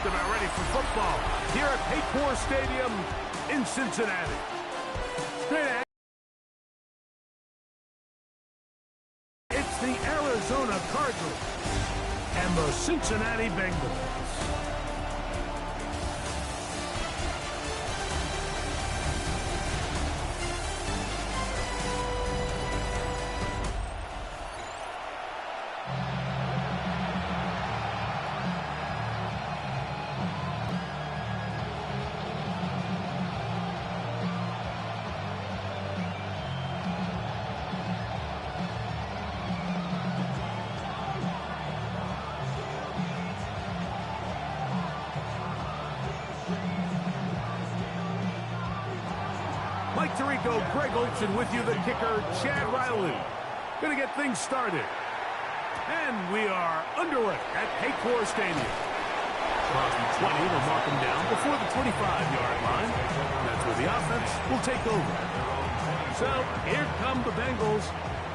about ready for football here at Paycor Stadium in Cincinnati. Straight ahead. It's the Arizona Cardinals and the Cincinnati Bengals. Mike Tirico, Greg Olsen with you, the kicker, Chad Riley. Going to get things started. And we are underway at Paycor Stadium. Crosby 20 will mark him down before the 25-yard line. That's where the offense will take over. So here come the Bengals.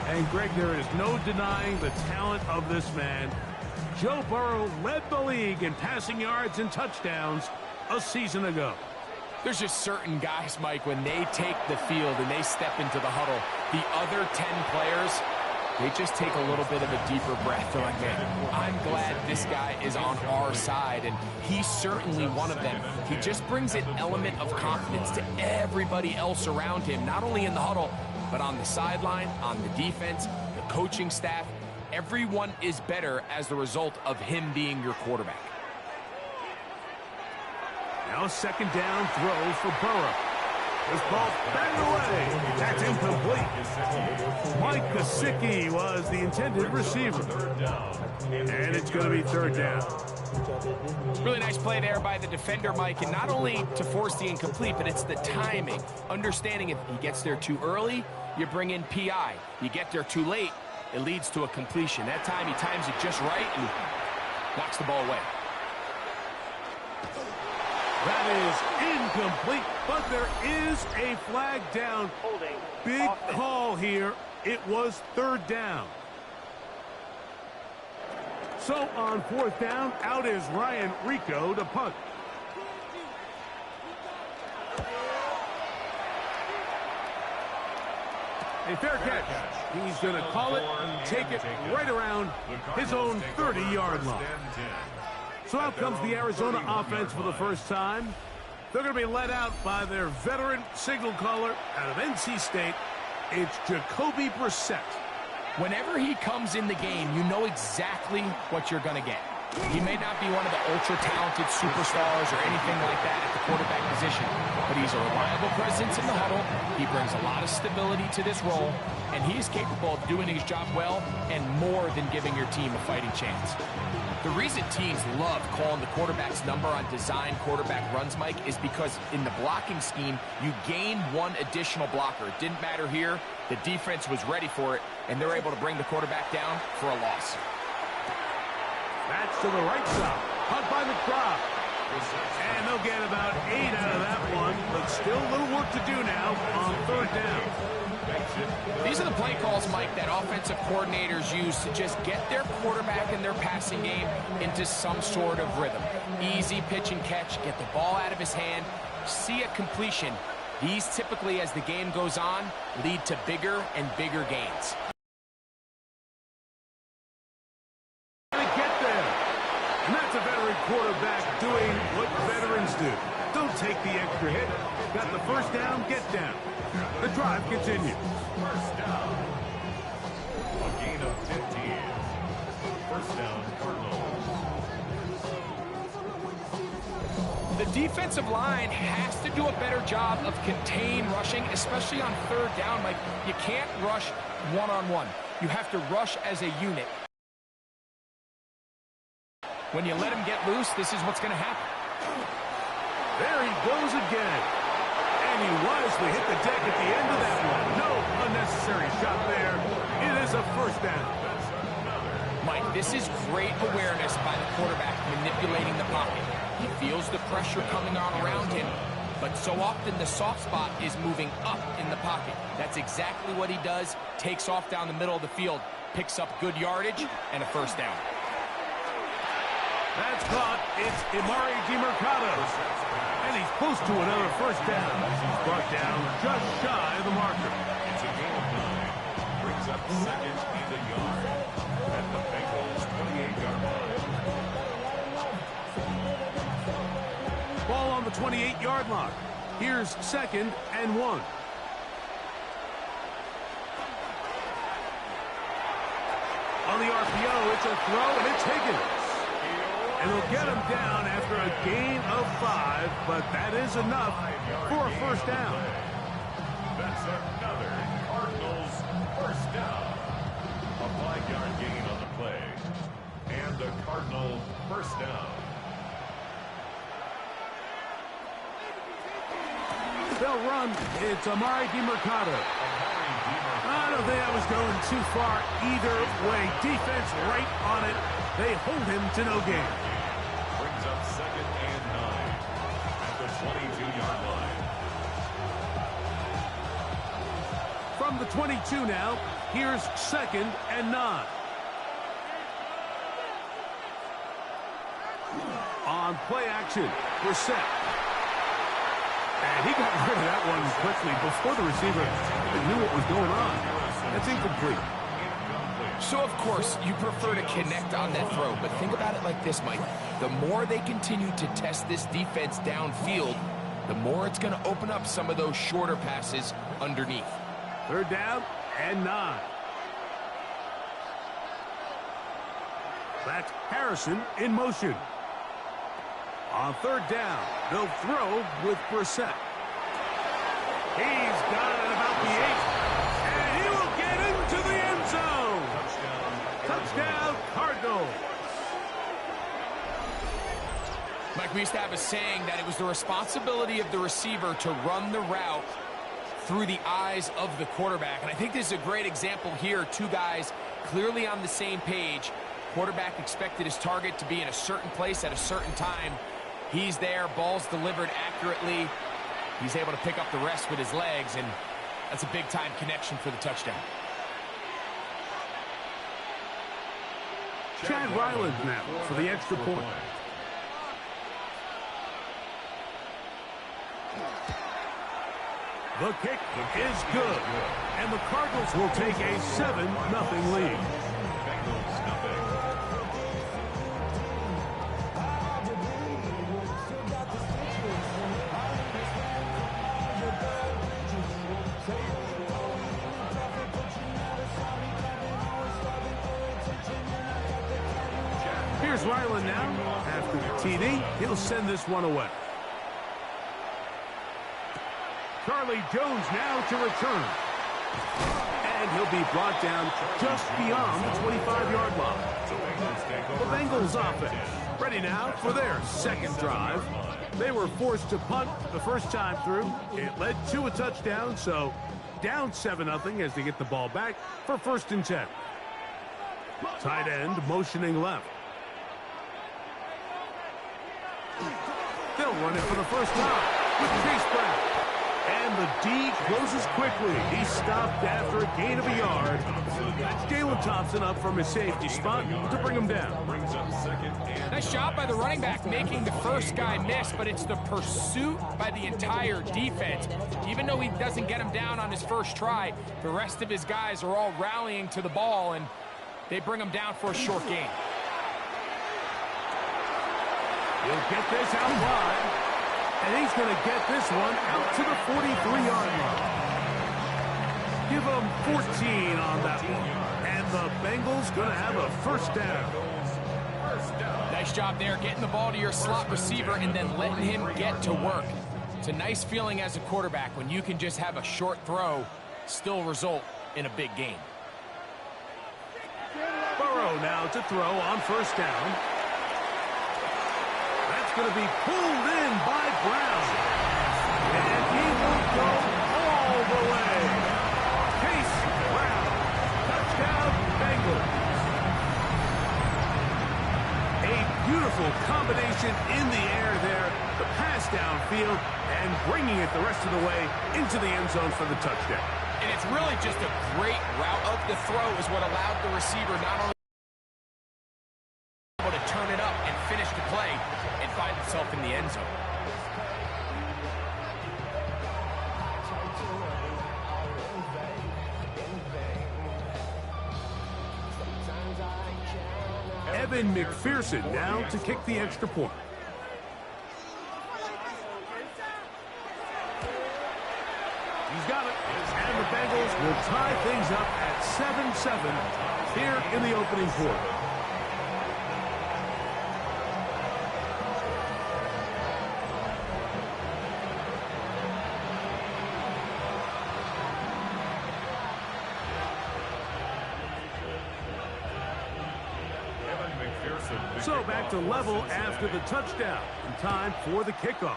And Greg, there is no denying the talent of this man. Joe Burrow led the league in passing yards and touchdowns a season ago. There's just certain guys, Mike, when they take the field and they step into the huddle, the other 10 players, they just take a little bit of a deeper breath. They're like, man, I'm glad this guy is on our side, and he's certainly one of them. He just brings an element of confidence to everybody else around him, not only in the huddle, but on the sideline, on the defense, the coaching staff. Everyone is better as the result of him being your quarterback. Now a second down throw for Burrow. This ball batted away. That's incomplete. Mike Gesicki was the intended receiver. And it's going to be third down. Really nice play there by the defender, Mike, and not only to force the incomplete, but it's the timing. Understanding if he gets there too early, you bring in PI. You get there too late, it leads to a completion. That time he times it just right and knocks the ball away. That is incomplete, but there is a flag down. Big call here. It was third down. So on fourth down, out is Ryan Rico to punt. A fair catch. He's going to call it and take it right around his own 30-yard line. So out comes the Arizona offense for the first time. They're going to be led out by their veteran signal caller out of NC State. It's Jacoby Brissett. Whenever he comes in the game, you know exactly what you're going to get. He may not be one of the ultra-talented superstars or anything like that at the quarterback position, but he's a reliable presence in the huddle. He brings a lot of stability to this role, and he is capable of doing his job well and more than giving your team a fighting chance. The reason teams love calling the quarterback's number on design quarterback runs, Mike, is because in the blocking scheme, you gain one additional blocker. It didn't matter here. The defense was ready for it, and they're able to bring the quarterback down for a loss. That's to the right side. Caught by McBride. And they'll get about 8 out of that one, but still a little work to do now on third down. These are the play calls, Mike, that offensive coordinators use to just get their quarterback and their passing game into some sort of rhythm. Easy pitch and catch, get the ball out of his hand, see a completion. These typically, as the game goes on, lead to bigger and bigger gains. And that's a veteran quarterback doing what veterans do. Don't take the extra hit. Got the first down, get down. The drive continues. First down. A gain of 15. First down, Cardinals. The defensive line has to do a better job of contained rushing, especially on third down. Like, you can't rush one-on-one. You have to rush as a unit. When you let him get loose, this is what's going to happen. There he goes again. And he wisely hit the deck at the end of that one. No unnecessary shot there. It is a first down. Mike, this is great awareness by the quarterback manipulating the pocket. He feels the pressure coming on around him, but so often the soft spot is moving up in the pocket. That's exactly what he does. Takes off down the middle of the field, picks up good yardage, and a first down. That's caught. It's Emari DeMercado. And he's close to another first down. He's brought down just shy of the marker. It's a gain of 9. Brings up second and a yard at the Bengals' 28-yard line. Ball on the 28-yard line. Here's second and 1. On the RPO, it's a throw, and it's Higgins. And they'll get him down after a gain of 5, but that is enough for a first down. That's another Cardinals first down. A 5-yard gain on the play. And the Cardinal first down. They'll run. It's Emari DeMercado. I don't think I was going too far either way. Defense right on it. They hold him to no gain. Brings up second and 9 at the 22-yard line. From the 22 now, here's second and 9. On play action, we're set. And he got rid of that one quickly before the receiver knew what was going on. That's incomplete. So, of course, you prefer to connect on that throw, but think about it like this, Mike. The more they continue to test this defense downfield, the more it's going to open up some of those shorter passes underneath. Third down and 9. That's Harrison in motion. On third down, they'll throw with Brissett. He's got it about the 8. And he will get into the end zone. Touchdown, Cardinals. Mike, we used to have a saying that it was the responsibility of the receiver to run the route through the eyes of the quarterback. And I think this is a great example here. Two guys clearly on the same page. Quarterback expected his target to be in a certain place at a certain time. He's there, ball's delivered accurately. He's able to pick up the rest with his legs, and that's a big-time connection for the touchdown. Chad Ryland now for the extra point. The kick is good, and the Cardinals will take a 7-0 lead. Bengals nothing. Here's Ryland now. After the TD, he'll send this one away. Charlie Jones now to return. And he'll be brought down just beyond the 25-yard line. The Bengals offense ready now for their second drive. They were forced to punt the first time through. It led to a touchdown, so down 7-0 as they get the ball back for first and 10. Tight end motioning left. They'll run it for the first time with Chase Brown. And the D closes quickly. He stopped after a gain of a yard. That's Jalen Thompson up from his safety spot to bring him down. Nice job by the running back making the first guy miss, but it's the pursuit by the entire defense. Even though he doesn't get him down on his first try, the rest of his guys are all rallying to the ball, and they bring him down for a short gain. He'll get this out wide, and he's going to get this one out to the 43-yard line. Give him 14 on that one, and the Bengals going to have a first down. Nice job there, getting the ball to your slot receiver and then letting him get to work. It's a nice feeling as a quarterback when you can just have a short throw still result in a big gain. Burrow now to throw on first down. Going to be pulled in by Brown. And he will go all the way. Chase Brown. Touchdown, Bengals. A beautiful combination in the air there. The pass downfield and bringing it the rest of the way into the end zone for the touchdown. And it's really just a great route of the throw is what allowed the receiver not only to turn it up and finish the end zone. Evan McPherson now to kick the extra point. He's got it. And the Bengals will tie things up at 7-7 here in the opening quarter. So back to level after the touchdown. And time for the kickoff.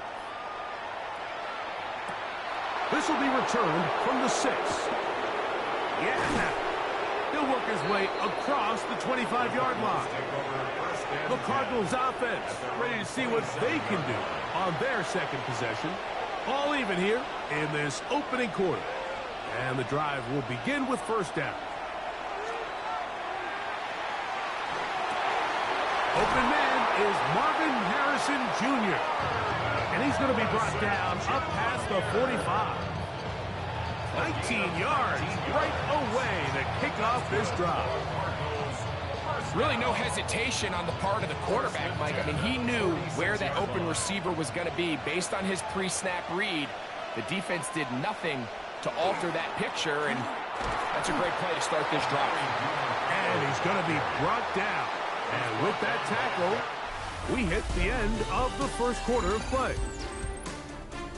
This will be returned from the 6. Yeah. He'll work his way across the 25-yard line. The Cardinals offense ready to see what they can do on their second possession. All even here in this opening quarter. And the drive will begin with first down. Open man is Marvin Harrison Jr. And he's going to be brought down up past the 45. 19 yards right away to kick off this drive. Really no hesitation on the part of the quarterback, Mike. I mean, he knew where that open receiver was going to be based on his pre-snap read. The defense did nothing to alter that picture, and that's a great play to start this drive. And he's going to be brought down. And with that tackle, we hit the end of the first quarter of play.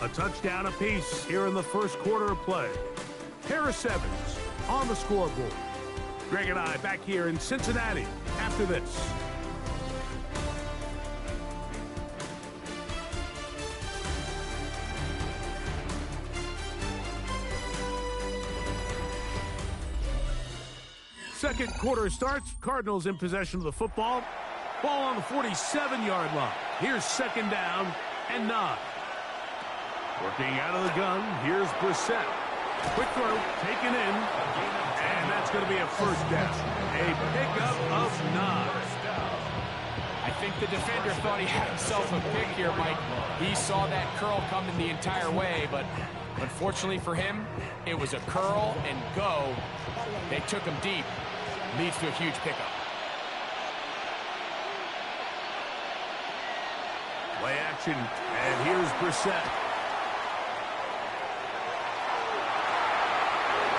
A touchdown apiece here in the first quarter of play. Harris Evans on the scoreboard. Greg and I back here in Cincinnati after this. Second quarter starts. Cardinals in possession of the football. Ball on the 47-yard line. Here's second down and 9. Working out of the gun, here's Brissett. Quick throw, taken in, and that's going to be a first down. A pickup of 9. I think the defender thought he had himself a pick here, Mike. He saw that curl coming the entire way, but unfortunately for him, it was a curl and go. They took him deep. Leads to a huge pickup. Play action, and here's Brissett.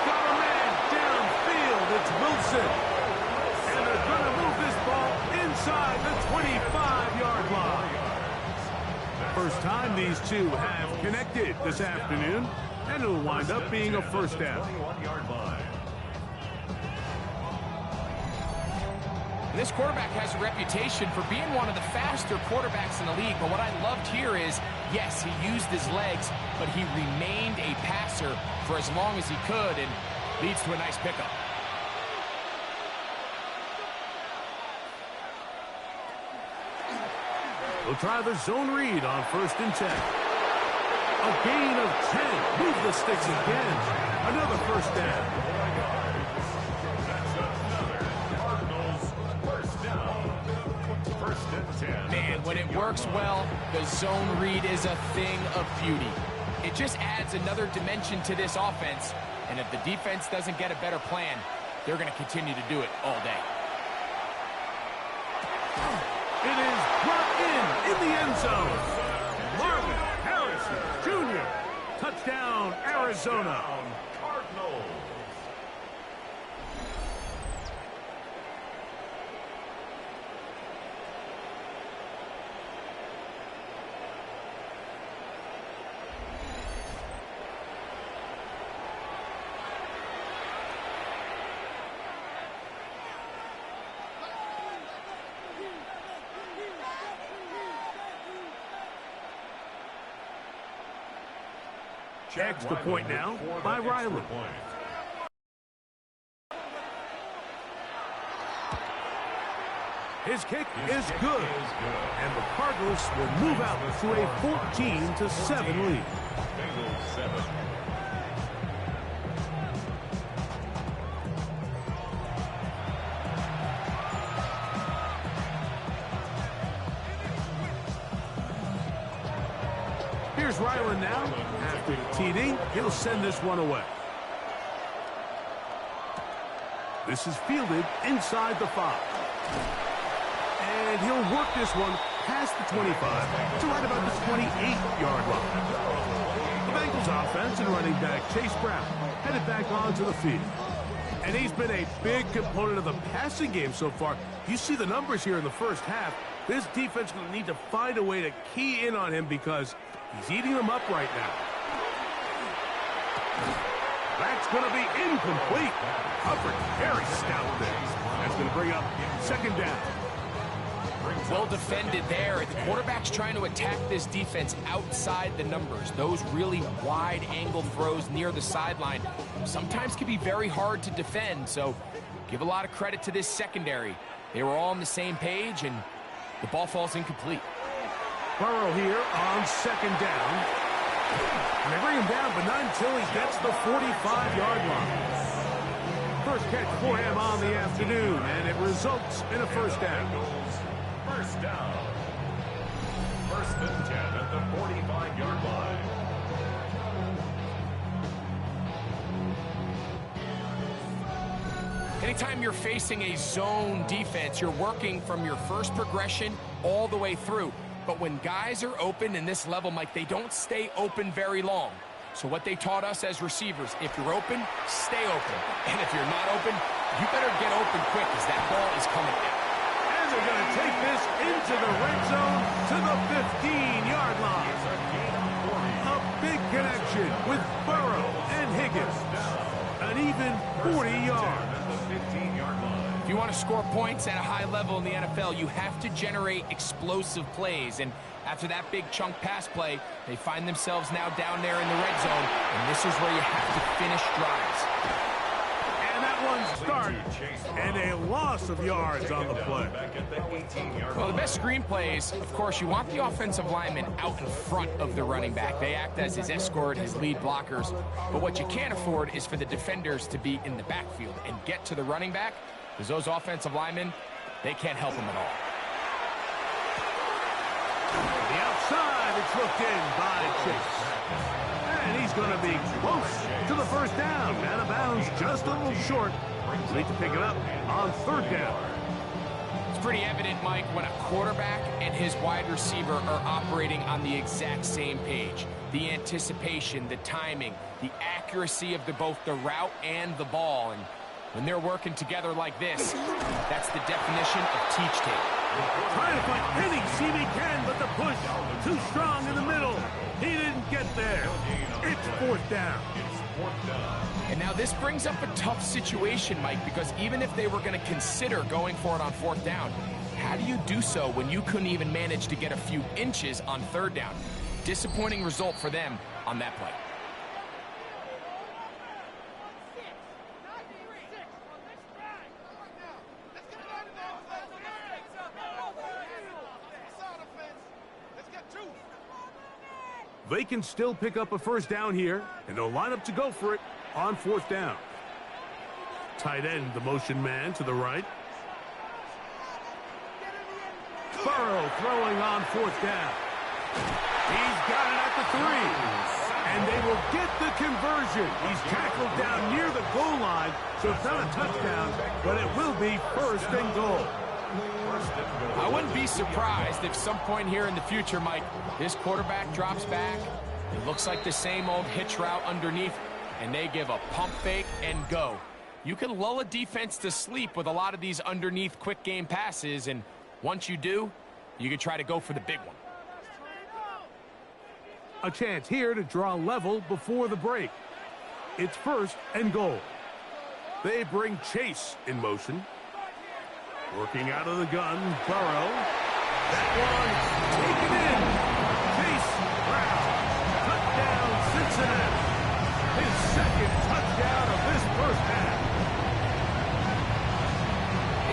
Got a man downfield. It's Wilson. And they're going to move this ball inside the 25-yard line. First time these two have connected this afternoon, and it'll wind up being a first down. This quarterback has a reputation for being one of the faster quarterbacks in the league, but what I loved here is, yes, he used his legs, but he remained a passer for as long as he could, and leads to a nice pickup. We'll try the zone read on 1st and 10. A gain of 10. Move the sticks again. Another first down. Man, when it works well, the zone read is a thing of beauty. It just adds another dimension to this offense, and if the defense doesn't get a better plan, they're going to continue to do it all day. It is brought in the end zone. Marvin Harrison Jr. Touchdown, Arizona. Cardinals. Extra point now by Riley. His kick is good, and the Cardinals will move out to a 14-7 lead. Bengals 7. Here's Ryland now. After the TD, he'll send this one away. This is fielded inside the 5. And he'll work this one past the 25 to right about the 28-yard line. The Bengals offense and running back Chase Brown headed back onto the field. And he's been a big component of the passing game so far. You see the numbers here in the first half. This defense is going to need to find a way to key in on him because he's eating them up right now. That's going to be incomplete. Coverage very stout there. That's going to bring up second down. Well defended there. The quarterback's trying to attack this defense outside the numbers. Those really wide angle throws near the sideline sometimes can be very hard to defend. So give a lot of credit to this secondary. They were all on the same page, and the ball falls incomplete. Burrow here on second down. And they bring him down, but not until he gets the 45-yard line. First catch for him on the afternoon, and it results in a first down. First down. First and 10 at the 45-yard line. Anytime you're facing a zone defense, you're working from your first progression all the way through. But when guys are open in this level, Mike, they don't stay open very long. So what they taught us as receivers, if you're open, stay open. And if you're not open, you better get open quick as that ball is coming out. And they're going to take this into the red zone to the 15-yard line. A big connection with Burrow and Higgins. An even 40 yards. If you want to score points at a high level in the NFL, you have to generate explosive plays. And after that big chunk pass play, they find themselves now down there in the red zone. And this is where you have to finish drives. And that one's start. And a loss of yards on the play. Well, the best screen plays, of course, you want the offensive lineman out in front of the running back. They act as his escort, his lead blockers. But what you can't afford is for the defenders to be in the backfield and get to the running back, because those offensive linemen, they can't help him at all. The outside, it's looked in by Chase. And he's going to be close to the first down. Out of bounds, just a little short. Need to pick it up on third down. It's pretty evident, Mike, when a quarterback and his wide receiver are operating on the exact same page. The anticipation, the timing, the accuracy of both the route and the ball. And when they're working together like this, that's the definition of teach tape. Trying to find any seam he can, but the push too strong in the middle. He didn't get there. It's fourth down. And now this brings up a tough situation, Mike, because even if they were going to consider going for it on fourth down, how do you do so when you couldn't even manage to get a few inches on third down? Disappointing result for them on that play. They can still pick up a first down here, and they'll line up to go for it on fourth down. Tight end, the motion man to the right. Burrow throwing on fourth down. He's got it at the 3. And they will get the conversion. He's tackled down near the goal line, so it's not a touchdown, but it will be first and goal. I wouldn't be surprised if some point here in the future, Mike, this quarterback drops back. It looks like the same old hitch route underneath, and they give a pump fake and go. You can lull a defense to sleep with a lot of these underneath quick game passes, and once you do, you can try to go for the big one. A chance here to draw level before the break. It's first and goal. They bring Chase in motion. Working out of the gun, Burrow. That one taken in. Chase Brown. Touchdown, Cincinnati. His second touchdown of this first half.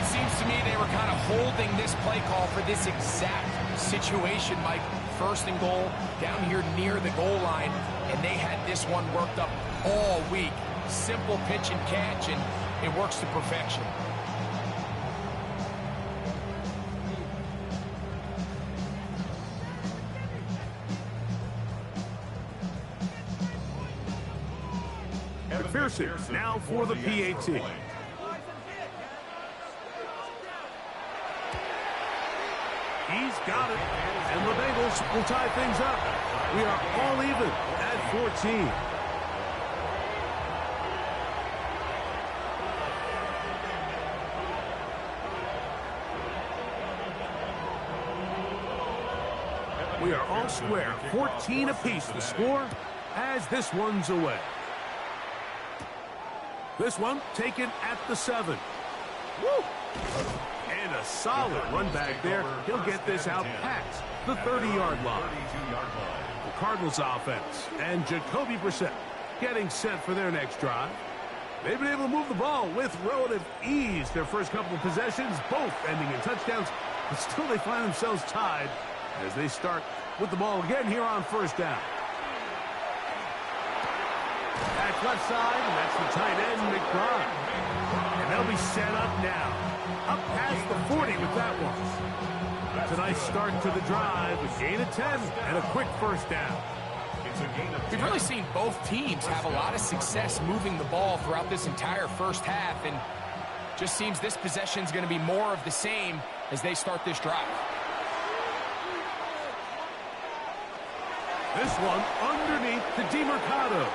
It seems to me they were kind of holding this play call for this exact situation, Mike. First and goal, down here near the goal line, and they had this one worked up all week. Simple pitch and catch, and it works to perfection. McPherson now for the PAT. He's got it, and the Bengals will tie things up. We are all even at 14. We are all square, 14 apiece the score as this one's away. This one taken at the 7. Woo! And a solid run back there. He'll get this out past the 30-yard line. The Cardinals offense and Jacoby Brissett getting set for their next drive. They've been able to move the ball with relative ease their first couple of possessions, both ending in touchdowns, but still they find themselves tied as they start with the ball again here on first down. Back left side, and that's the tight end, McBride. And they'll be set up now. Up past the 40 with that one. It's a nice start to the drive, a gain of 10, and a quick first down. We've really seen both teams have a lot of success moving the ball throughout this entire first half, and just seems this possession is going to be more of the same as they start this drive. This one underneath the DeMercado.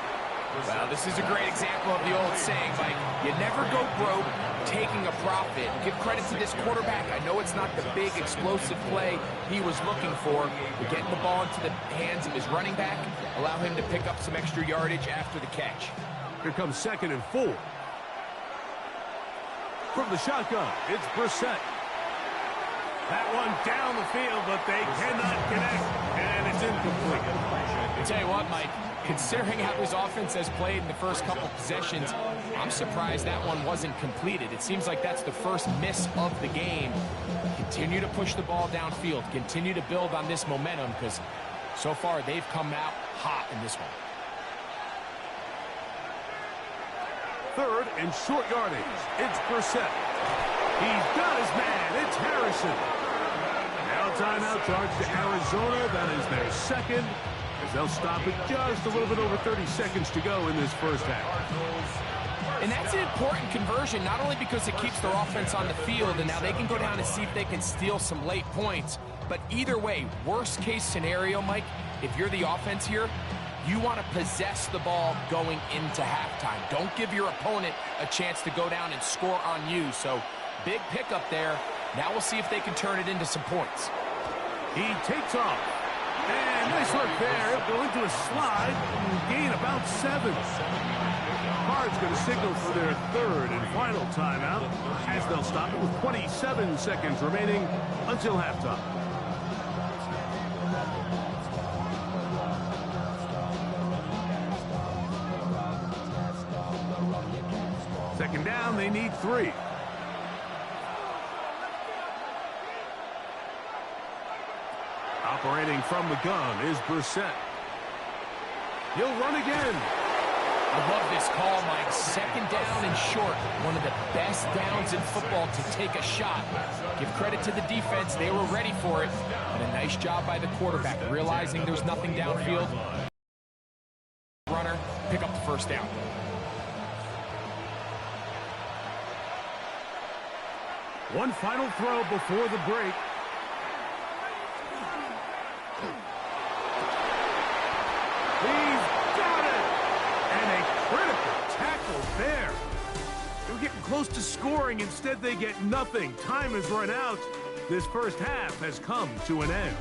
Well, this is a great example of the old saying, Mike. You never go broke taking a profit. Give credit to this quarterback. I know it's not the big explosive play he was looking for, but getting the ball into the hands of his running back, allow him to pick up some extra yardage after the catch. Here comes 2nd and 4. From the shotgun, it's Brissett. That one down the field, but they cannot connect, and it's incomplete. I'll tell you what, Mike, considering how his offense has played in the first couple possessions, I'm surprised that one wasn't completed. It seems like that's the first miss of the game. Continue to push the ball downfield. Continue to build on this momentum, because so far they've come out hot in this one. 3rd and short yardage. It's Brissett. He's got his man. It's Harrison. Now timeout charge to Arizona. That is their 2nd. As they'll stop it just a little bit over 30 seconds to go in this first half. And that's an important conversion, not only because it keeps their offense on the field, and now they can go down and see if they can steal some late points. But either way, worst case scenario, Mike, if you're the offense here, you want to possess the ball going into halftime. Don't give your opponent a chance to go down and score on you. So big pickup there. Now we'll see if they can turn it into some points. He takes off. And nice work there. He'll go into a slide and gain about 7. Cards going to signal for their 3rd and final timeout as they'll stop it with 27 seconds remaining until halftime. Second down, they need 3. Operating from the gun is Brissett. He'll run again. I love this call, Mike. 2nd down and short. One of the best downs in football to take a shot. Give credit to the defense. They were ready for it. And a nice job by the quarterback, realizing there's nothing downfield. Runner, pick up the first down. One final throw before the break. He's got it! And a critical tackle there. They were getting close to scoring. Instead, they get nothing. Time has run out. This first half has come to an end.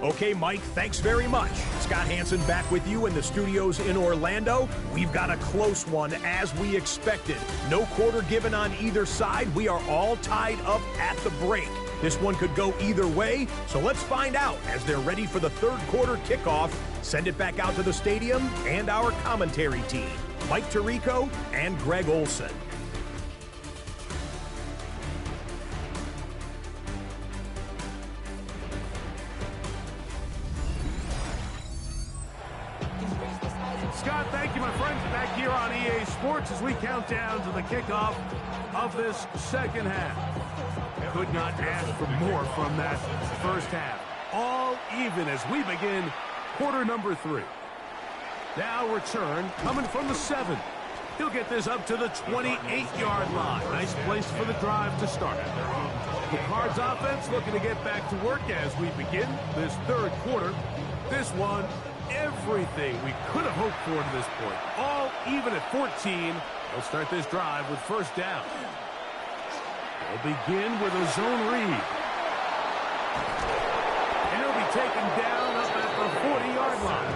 Okay, Mike, thanks very much. Scott Hansen back with you in the studios in Orlando. We've got a close one, as we expected. No quarter given on either side. We are all tied up at the break. This one could go either way, so let's find out as they're ready for the 3rd quarter kickoff. Send it back out to the stadium and our commentary team, Mike Tirico and Greg Olson. Scott, thank you, my friends. Back here on EA Sports as we count down to the kickoff of this second half. Could not ask for more from that first half. All even as we begin quarter number 3. Now return coming from the 7. He'll get this up to the 28-yard line. Nice place for the drive to start. The Cards offense looking to get back to work as we begin this third quarter. This one, everything we could have hoped for to this point. All even at 14. They'll start this drive with first down. They'll begin with a zone read. And he'll be taken down up at the 40-yard line.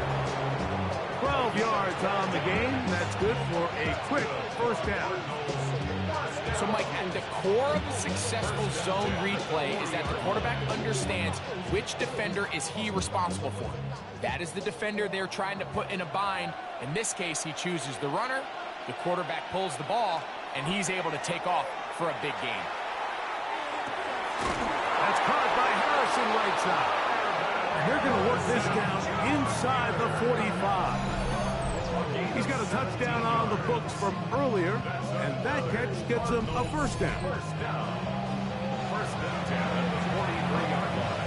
12 yards on the game. That's good for a quick first down. So, Mike, at the core of a successful zone read play is that the quarterback understands which defender is he responsible for. That is the defender they're trying to put in a bind. In this case, he chooses the runner. The quarterback pulls the ball, and he's able to take off for a big gain. That's caught by Harrison right side. And they're going to work this down inside the 45. He's got a touchdown on the books from earlier, and that catch gets him a first down. First down and 10 at the 43-yard line.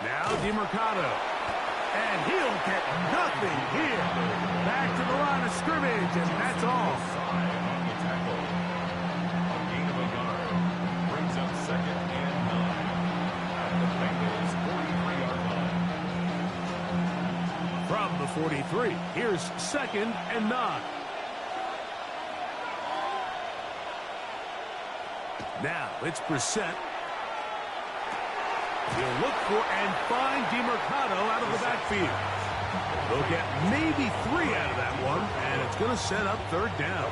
Now DeMercado. And he'll get nothing here. Back to the line of scrimmage, and that's all. Side on the tackle. A gain of a yard. Brings up 2nd and 9 at the Bengals 43-yard line. From the 43, here's 2nd and 9. Now it's Brissett. He'll look for and find DeMercado out of the backfield. They'll get maybe 3 out of that one, and it's going to set up third down.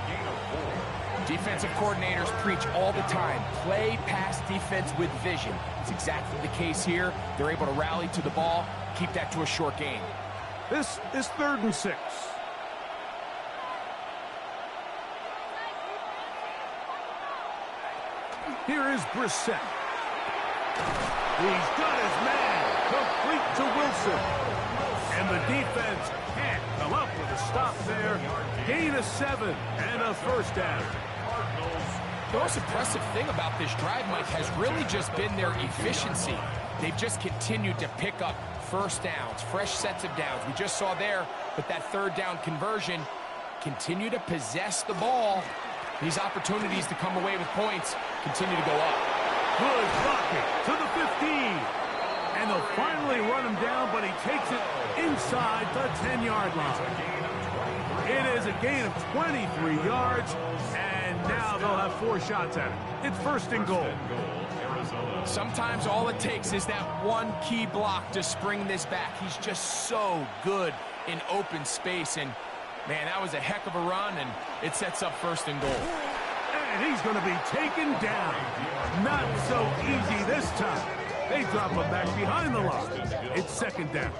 Defensive coordinators preach all the time, play pass defense with vision. It's exactly the case here. They're able to rally to the ball, keep that to a short gain. This is 3rd and 6. Here is Brissett. He's got his man, complete to Wilson. And the defense can't come up with a stop there. Gain of 7 and a first down. The most impressive thing about this drive, Mike, has really just been their efficiency. They've just continued to pick up first downs, fresh sets of downs. We just saw there with that third down conversion, continue to possess the ball. These opportunities to come away with points continue to go up. Good blocking to the 15. And they'll finally run him down, but he takes it inside the 10-yard line. It is a gain of 23 yards, and now they'll have 4 shots at it. It's 1st and goal. Sometimes all it takes is that one key block to spring this back. He's just so good in open space, and man, that was a heck of a run, and it sets up 1st and goal. And he's going to be taken down. Not so easy this time. They drop him back behind the line. It's 2nd down.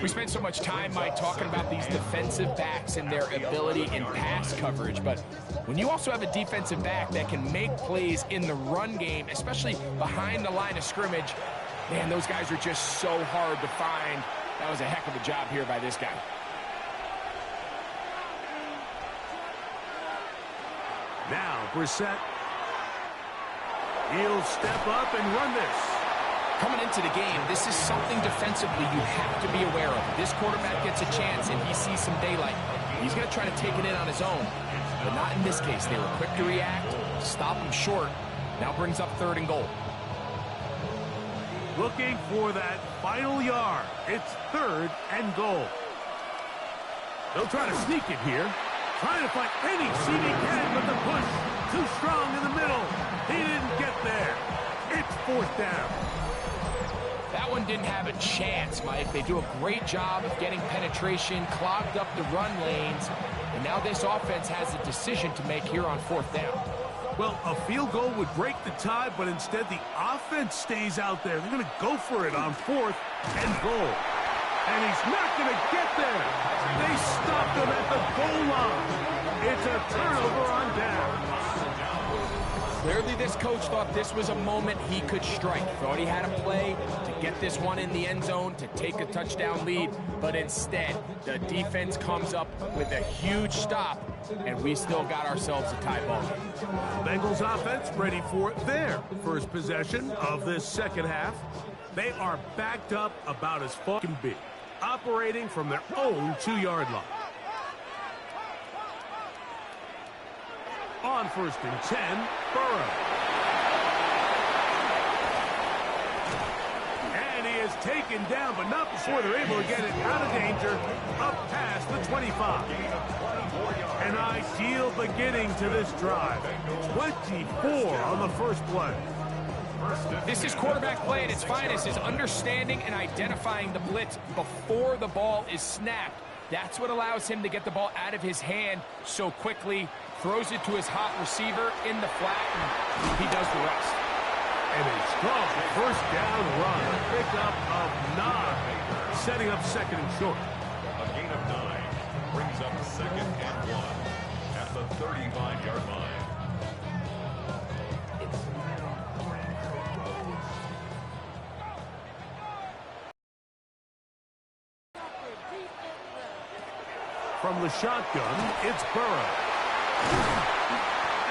We spent so much time, Mike, talking about these defensive backs and their ability in pass coverage. But when you also have a defensive back that can make plays in the run game, especially behind the line of scrimmage, man, those guys are just so hard to find. That was a heck of a job here by this guy. Now, Brissett. He'll step up and run this. Coming into the game, this is something defensively you have to be aware of. This quarterback gets a chance and he sees some daylight. He's going to try to take it in on his own, but not in this case. They were quick to react, stop him short. Now brings up 3rd and goal. Looking for that final yard. It's 3rd and goal. They'll try to sneak it here. Trying to find any seam he can, but the push too strong in the middle. He didn't get there. It's 4th down. That one didn't have a chance, Mike. They do a great job of getting penetration, clogged up the run lanes, and now this offense has a decision to make here on 4th down. Well, a field goal would break the tie, but instead the offense stays out there. They're going to go for it on 4th and goal. And he's not going to get there. They stopped him at the goal line. It's a turnover on down. Clearly, this coach thought this was a moment he could strike. Thought he had a play to get this one in the end zone to take a touchdown lead, but instead, the defense comes up with a huge stop, and we still got ourselves a tie ball game. Bengals offense ready for their first possession of this second half. They are backed up about as far as can be, operating from their own 2-yard line. On 1st and 10, Burrow. And he is taken down, but not before they're able to get it out of danger, up past the 25. An ideal beginning to this drive. 24 on the first play. This is quarterback play at its finest, is understanding and identifying the blitz before the ball is snapped. That's what allows him to get the ball out of his hand so quickly, throws it to his hot receiver in the flat, and he does the rest. And a strong first down run, a pickup of 9, setting up 2nd and short. A gain of 9 brings up 2nd and 1 at the 35-yard line. From the shotgun, it's Burrow.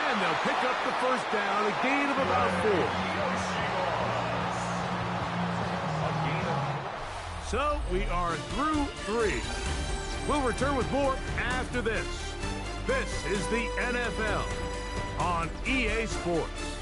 And they'll pick up the first down, a gain of about 4. So we are through 3. We'll return with more after this. This is the NFL on EA Sports.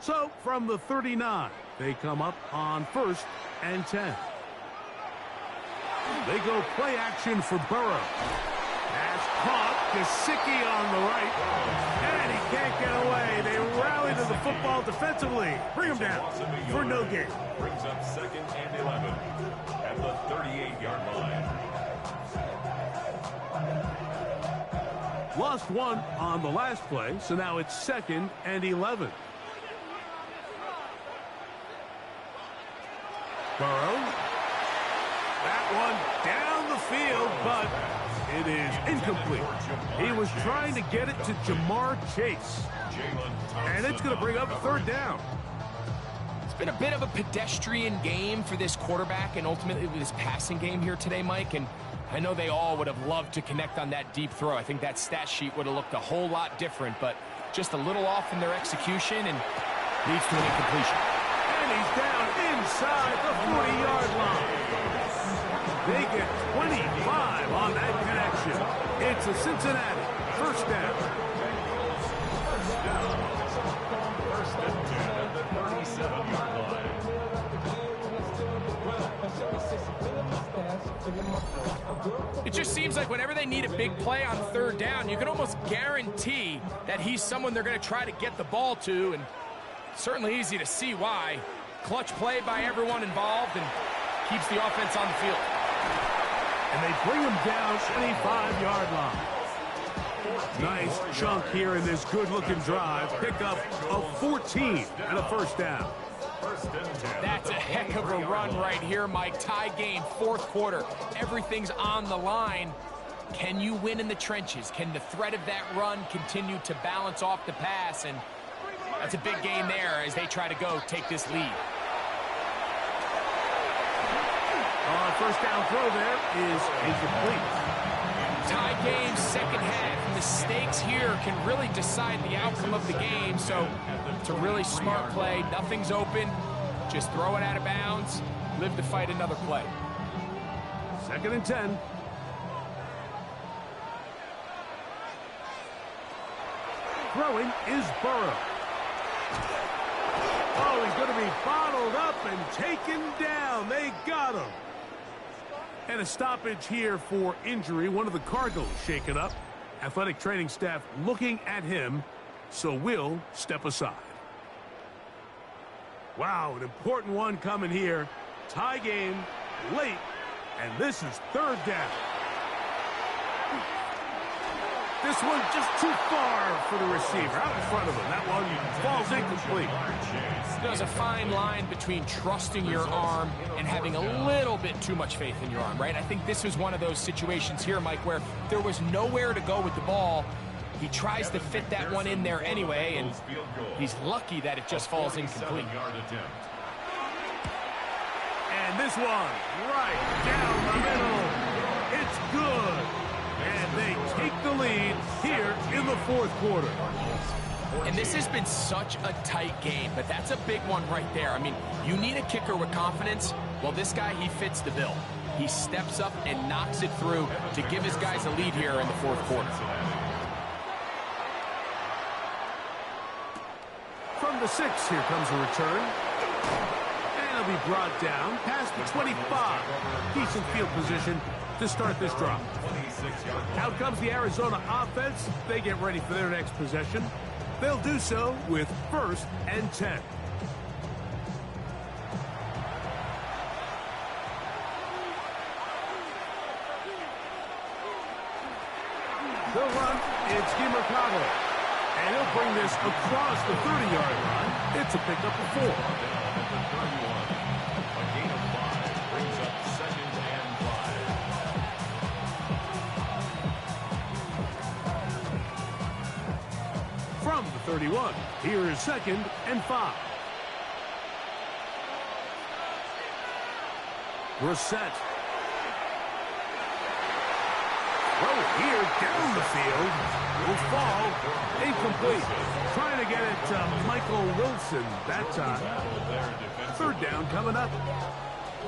So, from the 39, they come up on 1st and 10. They go play action for Burrow. Pass caught, Gesicki on the right, and he can't get away. They rally to the football defensively. Bring him down for no gain. Brings up 2nd and 11 at the 38-yard line. Lost 1 on the last play, so now it's 2nd and 11. Burrow. That one down the field, but it is incomplete. He was trying to get it to Jamar Chase. And it's going to bring up 3rd down. It's been a bit of a pedestrian game for this quarterback and ultimately this passing game here today, Mike. And I know they all would have loved to connect on that deep throw. I think that stat sheet would have looked a whole lot different, but just a little off in their execution and leads to an incompletion. And he's down inside the 40-yard line. They get 25 on that connection. It's a Cincinnati first down. First and 10 at the 37-yard line. It just seems like whenever they need a big play on 3rd down, you can almost guarantee that he's someone they're going to try to get the ball to, and certainly easy to see why. Clutch play by everyone involved and keeps the offense on the field. And they bring him down 25-yard line. Nice chunk here in this good-looking drive. Pick up of 14 and a first down. That's a heck of a run right here, Mike. Tie game, 4th quarter. Everything's on the line. Can you win in the trenches? Can the threat of that run continue to balance off the pass? And that's a big gain there as they try to go take this lead. First down throw there is incomplete. Tie game, 2nd half. The stakes here can really decide the outcome of the game, so it's a really smart play. Nothing's open. Just throw it out of bounds. Live to fight another play. 2nd and 10. Throwing is Burrow. Oh, he's going to be bottled up and taken down. They got him. And a stoppage here for injury. One of the Cardinals shaken up. Athletic training staff looking at him, so we'll step aside. Wow, an important one coming here. Tie game, late, and this is 3rd down. This one just too far for the receiver, out in front of him. That one falls incomplete. There's a fine line between trusting your arm and having a little bit too much faith in your arm, right? I think this was one of those situations here, Mike, where there was nowhere to go with the ball. He tries to fit that one in there anyway, and he's lucky that it just falls incomplete. And this one, right down the middle. It's good. And they take the lead here in the fourth quarter. And this has been such a tight game, but that's a big one right there. I mean, you need a kicker with confidence. Well, this guy, he fits the bill. He steps up and knocks it through to give his guys a lead here in the fourth quarter. From the 6, here comes a return. And he'll be brought down past the 25. Decent field position to start this drive. Out comes the Arizona offense. They get ready for their next possession. They'll do so with 1st and 10. They'll run. It's DeMarcado. And he'll bring this across the 30-yard line. It's a pickup of 4. A gain of 5 brings up 2nd and 5. From the 31, here is 2nd and 5. Brissett. Throw here down the field. Will fall. Incomplete. Trying to get it to Michael Wilson that time. 3rd down coming up.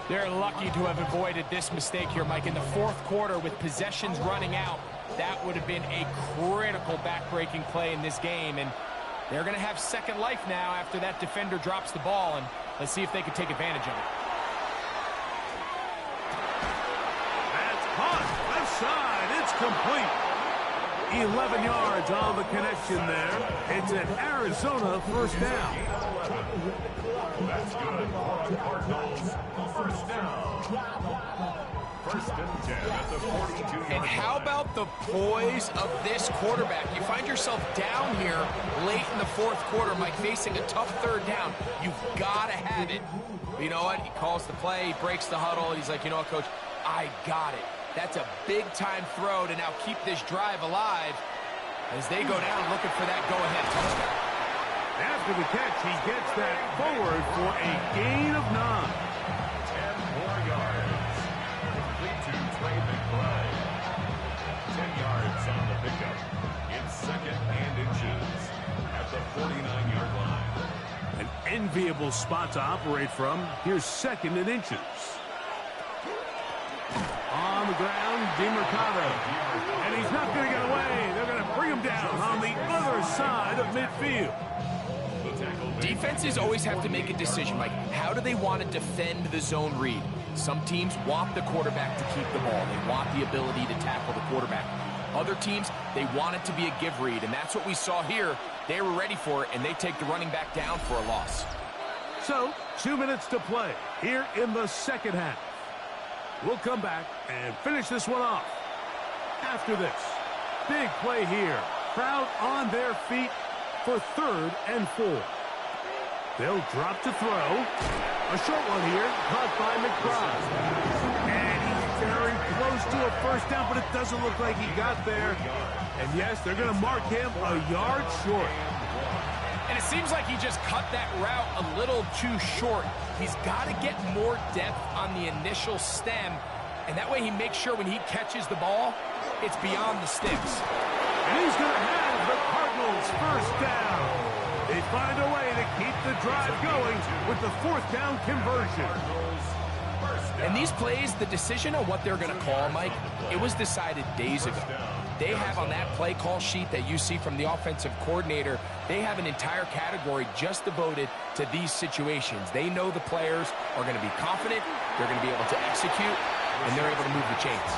They're lucky to have avoided this mistake here, Mike. In the fourth quarter with possessions running out, that would have been a critical back-breaking play in this game. And they're going to have second life now after that defender drops the ball. And let's see if they can take advantage of it. That's hot. Left side. It's complete. 11 yards on the connection there. It's an Arizona 1st down. That's good for the Cardinals. 1st down. 1st and 10 at the 42-yard And how about the poise of this quarterback? You find yourself down here late in the fourth quarter, Mike, facing a tough 3rd down. You've got to have it. But you know what? He calls the play, he breaks the huddle, and he's like, you know what, Coach? I got it. That's a big-time throw to now keep this drive alive as they go down looking for that go-ahead touchdown. After the catch, he gets that forward for a gain of 9. 10 more yards. Complete to Trey McBride. 10 yards on the pickup. It's 2nd and inches at the 49-yard line. An enviable spot to operate from. Here's 2nd and inches. On the ground, DeMarcado. And he's not going to get away. They're going to bring him down on the other side of midfield. Defenses always have to make a decision, like how do they want to defend the zone read? Some teams want the quarterback to keep the ball. They want the ability to tackle the quarterback. Other teams, they want it to be a give read, and that's what we saw here. They were ready for it, and they take the running back down for a loss. So, 2 minutes to play here in the 2nd half. We'll come back and finish this one off. After this, big play here. Crowd on their feet for 3rd and 4. They'll drop to throw. A short one here, caught by McBride. And he's very close to a 1st down, but it doesn't look like he got there. And yes, they're going to mark him a yard short. And it seems like he just cut that route a little too short. He's got to get more depth on the initial stem, and that way he makes sure when he catches the ball, it's beyond the sticks. And he's going to have the Cardinals 1st down. They find a way to keep the drive going with the 4th down conversion. And these plays, the decision on what they're going to call, Mike, it was decided days ago. They have on that play call sheet that you see from the offensive coordinator, they have an entire category just devoted to these situations. They know the players are going to be confident, they're going to be able to execute, and they're able to move the chains.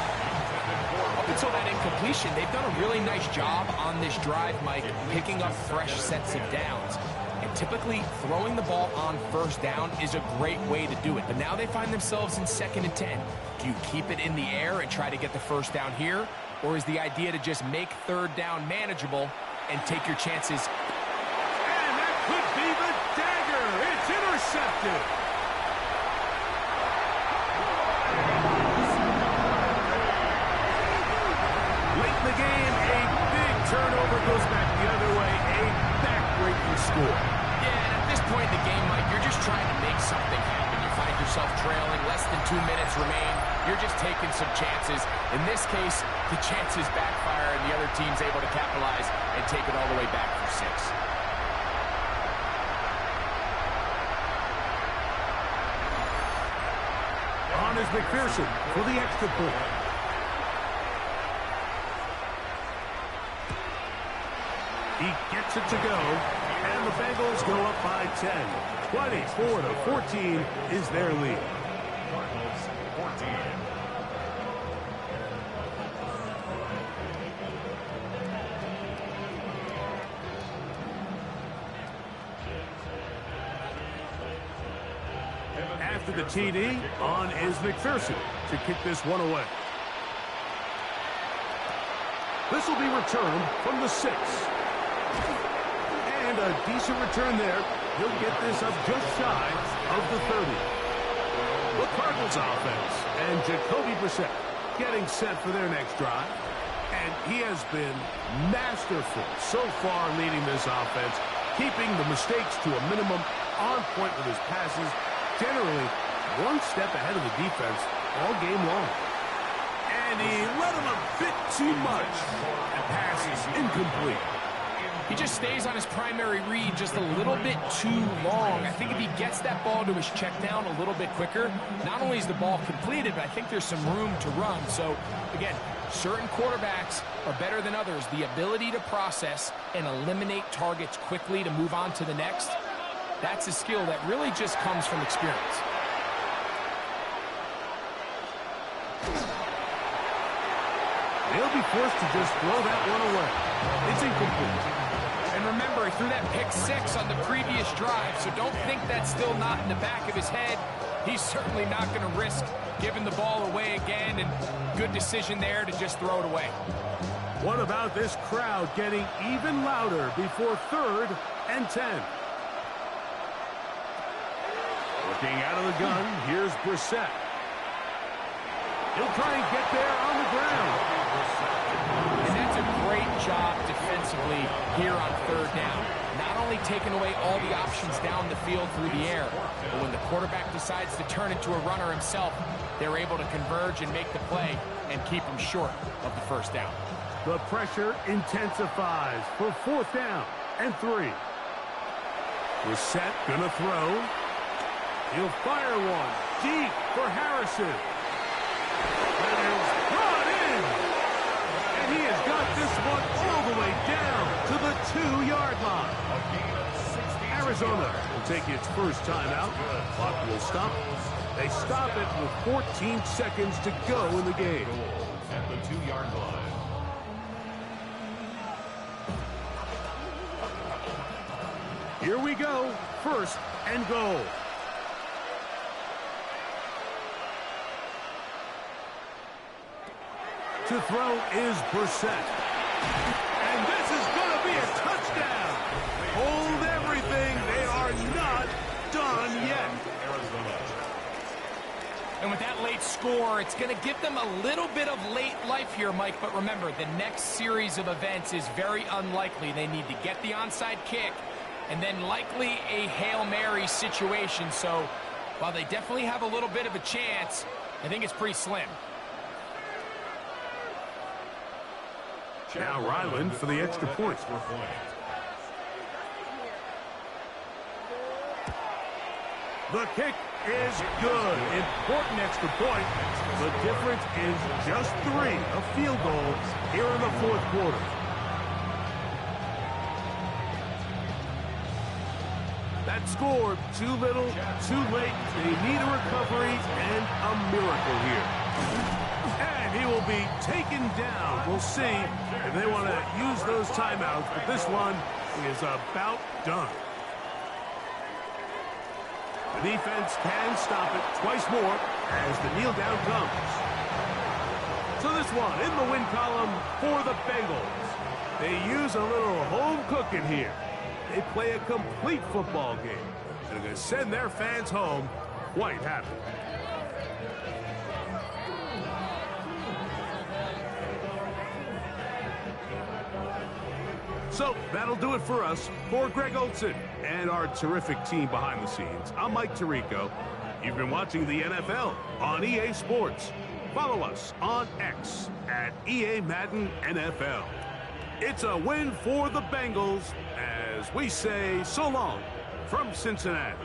Up until that incompletion, they've done a really nice job on this drive, Mike, picking up fresh sets of downs. And typically, throwing the ball on 1st down is a great way to do it. But now they find themselves in 2nd and 10. Do you keep it in the air and try to get the 1st down here? Or is the idea to just make third down manageable and take your chances? And that could be the dagger. It's intercepted. Late in the game, a big turnover goes back the other way. A back-breaking score. Yeah, and at this point in the game, Mike, you're just trying to make something happen. You find yourself trailing, less than 2 minutes remain. You're just taking some chances. In this case, the chances backfire, and the other team's able to capitalize and take it all the way back for 6. On is McPherson for the extra point. He gets it to go, and the Bengals go up by 10. 24-14 is their lead. Cardinals 14. After the TD, on is McPherson to kick this one away. This will be returned from the 6. And a decent return there. He'll get this up just shy of the 30. The Cardinals offense and Jacoby Brissett getting set for their next drive. And he has been masterful so far leading this offense, keeping the mistakes to a minimum, on point with his passes, generally one step ahead of the defense all game long. And he let him a bit too much. And pass is incomplete. He just stays on his primary read just a little bit too long. I think if he gets that ball to his check down a little bit quicker, not only is the ball completed, but I think there's some room to run. So, again, certain quarterbacks are better than others. The ability to process and eliminate targets quickly to move on to the next, that's a skill that really just comes from experience. They'll be forced to just throw that one away. It's incomplete. And remember, he threw that pick 6 on the previous drive, so don't think that's still not in the back of his head. He's certainly not going to risk giving the ball away again, and good decision there to just throw it away. What about this crowd getting even louder before 3rd and 10? Looking out of the gun, here's Brissett. He'll try and get there on the ground. And that's a great job defensively here on 3rd down. Not only taking away all the options down the field through the air, but when the quarterback decides to turn into a runner himself, they're able to converge and make the play and keep him short of the 1st down. The pressure intensifies for 4th down and 3. Brissett gonna throw. He'll fire one deep for Harrison. That is brought in. And he has got this one all the way down to the 2-yard line. Arizona will take its first timeout. Clock will stop. They stop it with 14 seconds to go in the game. At the 2-yard line. Here we go. 1st and goal. To throw is Brissett. And this is going to be a touchdown. Hold everything. They are not done yet. And with that late score, it's going to give them a little bit of late life here, Mike. But remember, the next series of events is very unlikely. They need to get the onside kick and then likely a Hail Mary situation. So while they definitely have a little bit of a chance, I think it's pretty slim. Now Ryland for the extra point. The kick is good. Important extra point. The difference is just 3, a field goal here in the 4th quarter. That score, too little, too late. They need a recovery and a miracle here. And he will be taken down. We'll see if they want to use those timeouts, but this one is about done. The defense can stop it twice more as the kneel down comes. So this one in the win column for the Bengals. They use a little home cooking here. They play a complete football game. And they're going to send their fans home quite happy. So that'll do it for us. For Greg Olson and our terrific team behind the scenes, I'm Mike Tirico. You've been watching the NFL on EA Sports. Follow us on X at EA Maden NFL. It's a win for the Bengals as we say so long from Cincinnati.